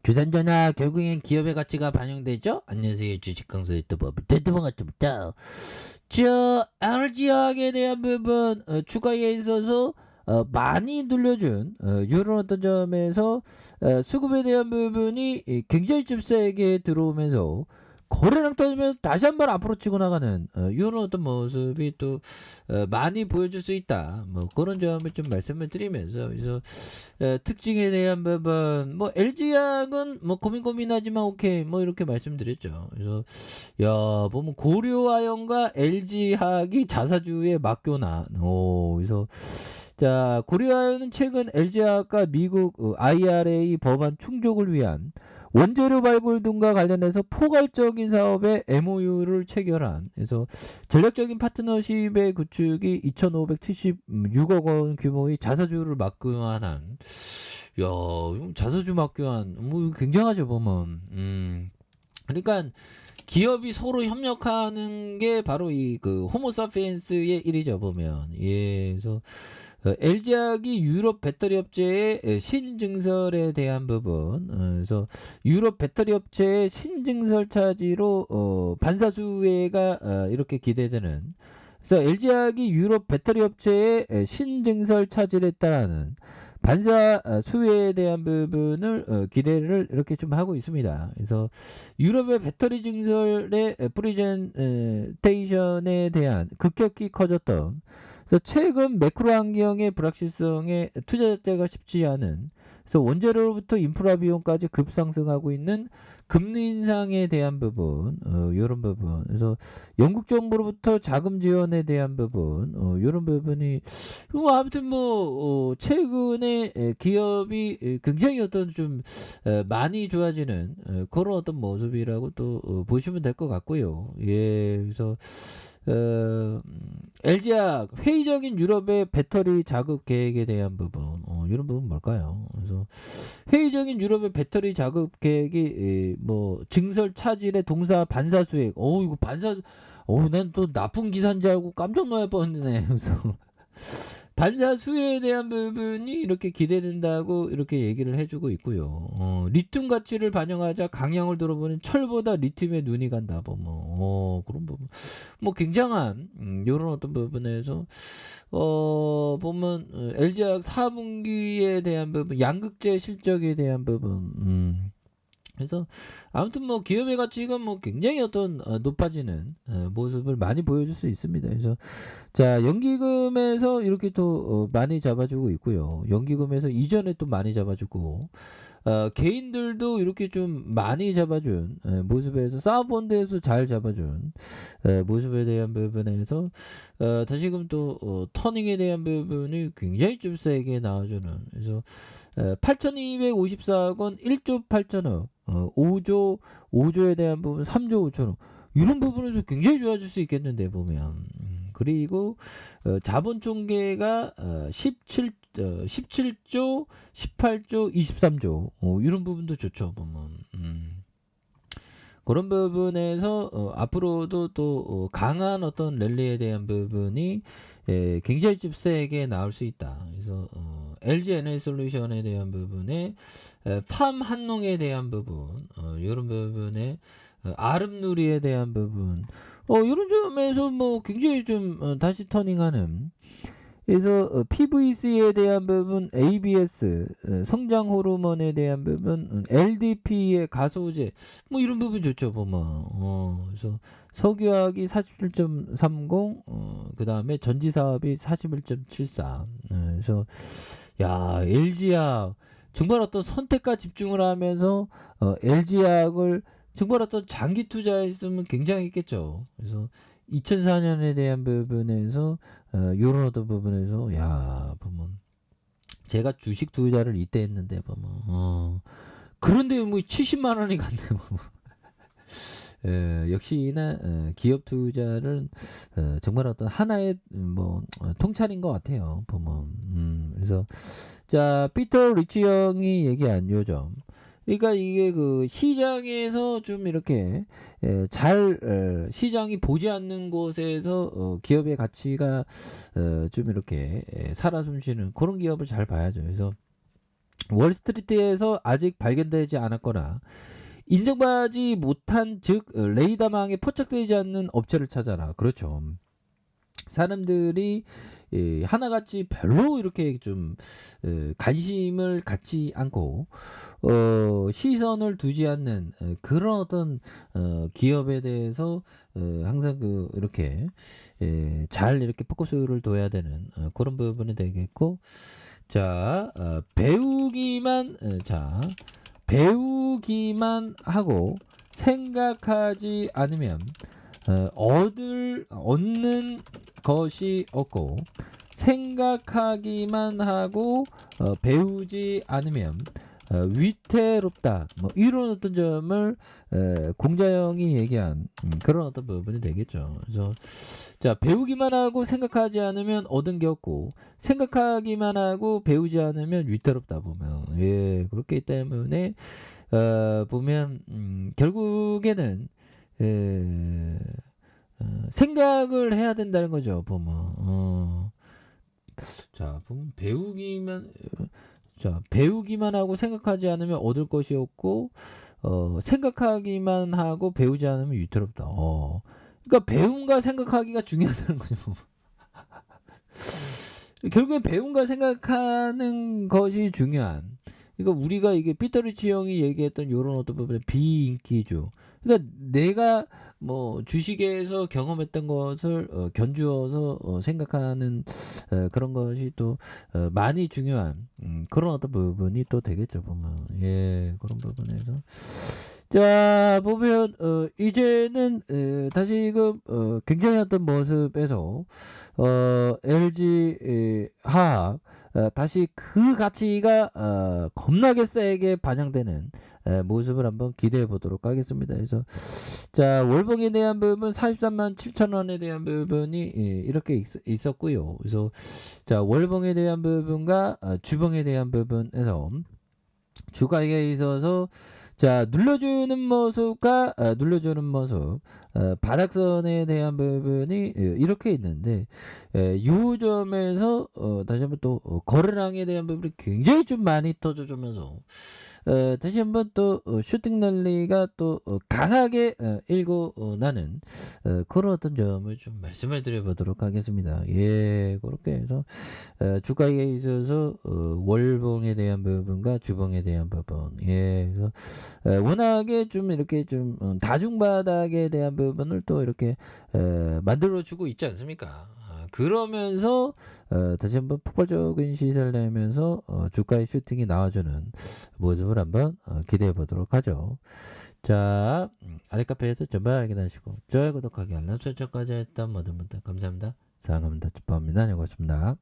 주산전화 결국엔 기업의 가치가 반영되죠? 안녕하세요. 주식강사 유튜버 대두방아입니다. RG학에 대한 부분 추가에 있어서 많이 눌려준 이런 어떤 점에서 수급에 대한 부분이 굉장히 좀 세게 들어오면서 거래량 터지면서 다시 한번 앞으로 치고 나가는 이런 어떤 모습이 또 많이 보여줄 수 있다. 뭐 그런 점을 좀 말씀을 드리면서 그래서 특징에 대한 부분 뭐 LG약은 뭐 고민하지만 오케이 뭐 이렇게 말씀드렸죠. 그래서 야 보면 고려아연과 LG학이 자사주에 맡겨놔. 그래서 자 고려아연은 최근 LG학과 미국 IRA 법안 충족을 위한 원재료 발굴 등과 관련해서 포괄적인 사업에 MOU를 체결한 그래서 전략적인 파트너십의 구축이 2,576억 원 규모의 자사주를 맡겨한 야 자사주 맡겨한 뭐 굉장하죠 보면 그러니까 기업이 서로 협력하는 게 바로 이 그 호모사피엔스의 일이죠 보면 그래서 LG학이 유럽 배터리 업체의 신증설에 대한 부분 그래서 유럽 배터리 업체의 신증설 차지로 반사수혜가 이렇게 기대되는 그래서 LG학이 유럽 배터리 업체의 신증설 차지를 했다는 반사 수혜에 대한 부분을 기대를 이렇게 좀 하고 있습니다. 그래서 유럽의 배터리 증설의 프리젠테이션에 대한 급격히 커졌던 그래서 최근 매크로 환경의 불확실성에 투자 자체가 쉽지 않은 그래서 원재료로부터 인프라 비용까지 급상승하고 있는 금리 인상에 대한 부분 이런 부분 그래서 영국 정부로부터 자금 지원에 대한 부분 이런 부분이 뭐 아무튼 뭐 최근에 기업이 굉장히 어떤 좀 많이 좋아지는 그런 어떤 모습이라고 또 보시면 될 것 같고요. 예, 그래서 LG학 회의적인 유럽의 배터리 자급 계획에 대한 부분 이런 부분 뭘까요? 그래서 회의적인 유럽의 배터리 자급 계획이 뭐 증설 차질의 동사 반사 수액 이거 반사 난 또 나쁜 기사인 줄 알고 깜짝 놀랄 뻔했네. 그래서 반사 수혜에 대한 부분이 이렇게 기대된다고 이렇게 얘기를 해주고 있고요. 리튬 가치를 반영하자 강약을 들어보는 철보다 리튬에 눈이 간다. 뭐 그런 부분, 뭐 굉장한 이런 어떤 부분에서 보면 LG학 4분기에 대한 부분, 양극재 실적에 대한 부분. 그래서 아무튼 뭐 기업의 가치가 뭐 굉장히 어떤 높아지는 모습을 많이 보여줄 수 있습니다. 그래서 자 연기금에서 이렇게 또 많이 잡아주고 있고요. 연기금에서 이전에 또 많이 잡아주고 개인들도 이렇게 좀 많이 잡아준 모습에서 사업펀드에서 잘 잡아준 모습에 대한 부분에서 다시금 또 터닝에 대한 부분이 굉장히 좀 세게 나와주는 그래서 8,254억 원 1조 8천억 5조에 대한 부분 3조 5천억 이런 부분에서 굉장히 좋아질 수 있겠는데 보면 그리고 자본 총계가 17조 18조 23조 이런 부분도 좋죠 보면 그런 부분에서 앞으로도 또 강한 어떤 랠리에 대한 부분이 굉장히 좀 세게 나올 수 있다. 그래서 LG 에너지솔루션에 대한 부분에 팜 한농에 대한 부분 이런 부분에 아름누리에 대한 부분 이런 점에서 뭐 굉장히 좀 다시 터닝하는 그래서 PVC에 대한 부분, ABS, 성장 호르몬에 대한 부분, LDP의 가소제, 뭐 이런 부분 좋죠 보면. 그래서 석유화학이 47.30, 그 다음에 전지 사업이 41.74. 그래서 야 LG화학 정말 어떤 선택과 집중을 하면서 LG화학을 정말 어떤 장기 투자했으면 굉장했겠죠. 그래서 2004년에 대한 부분에서 요런 어떤 부분에서 야 보면 제가 주식 투자를 이때 했는데 보면 그런데 뭐 70만 원이 갔네 보면 역시나 기업 투자는 정말 어떤 하나의 뭐 통찰인 것 같아요 보면 그래서 자 피터 리치 형이 얘기한 요점 그러니까 이게 그 시장에서 좀 이렇게 잘 시장이 보지 않는 곳에서 기업의 가치가 좀 이렇게 살아 숨쉬는 그런 기업을 잘 봐야죠. 그래서 월스트리트에서 아직 발견되지 않았거나 인정받지 못한, 즉 레이더망에 포착되지 않는 업체를 찾아라. 그렇죠. 사람들이 하나같이 별로 이렇게 좀 관심을 갖지 않고 시선을 두지 않는 그런 어떤 기업에 대해서 항상 이렇게 잘 이렇게 포커스를 둬야 되는 그런 부분이 되겠고, 자 배우기만 하고 생각하지 않으면 얻는 것이 없고, 생각하기만 하고 배우지 않으면 위태롭다. 뭐 이런 어떤 점을 공자영이 얘기한 그런 어떤 부분이 되겠죠. 그래서 자, 배우기만 하고 생각하지 않으면 얻은 게 없고, 생각하기만 하고 배우지 않으면 위태롭다 보면, 예, 그렇기 때문에 보면 결국에는 생각을 해야 된다는 거죠. 보면 자, 보면 배우기만 하고 생각하지 않으면 얻을 것이 없고, 생각하기만 하고 배우지 않으면 위태롭다. 그러니까 배움과 생각하기가 중요하다는 거죠. 결국엔 배움과 생각하는 것이 중요한. 그러니까 우리가 이게 피터리치 형이 얘기했던 요런 어떤 부분의 비인기죠. 그러니까 내가 뭐 주식에서 경험했던 것을 견주어서 생각하는 그런 것이 또 많이 중요한 그런 어떤 부분이 또 되겠죠. 보면, 예, 그런 부분에서 자 보면 이제는 다시금 굉장히 어떤 모습에서 LG 화학 다시 그 가치가 겁나게 세게 반영되는 모습을 한번 기대해 보도록 하겠습니다. 그래서 자, 월봉에 대한 부분 43만 7천 원에 대한 부분이 이렇게 있었고요. 그래서 자, 월봉에 대한 부분과 주봉에 대한 부분에서 주가에 있어서 자, 눌러주는 모습과 눌러주는 모습, 바닥선에 대한 부분이 이렇게 있는데, 요 점에서 다시 한번 또 거래량에 대한 부분이 굉장히 좀 많이 터져주면서 다시 한번 또 슈팅 랠리가 또 강하게 일고 나는 그런 어떤 점을 좀 말씀을 드려보도록 하겠습니다. 예, 그렇게 해서 주가에 있어서 월봉에 대한 부분과 주봉에 대한 부분, 예, 그래서 워낙에 좀 이렇게 좀 다중바닥에 대한 부분을 또 이렇게 만들어주고 있지 않습니까? 그러면서 다시 한번 폭발적인 시세를 내면서 주가의 슈팅이 나와주는 모습을 한번 기대해 보도록 하죠. 자, 아랫카페에서 전방 확인하시고 좋아요, 구독하기, 알람 설정까지 했던 모든 분들 감사합니다. 사랑합니다. 축복합니다. 고맙습니다.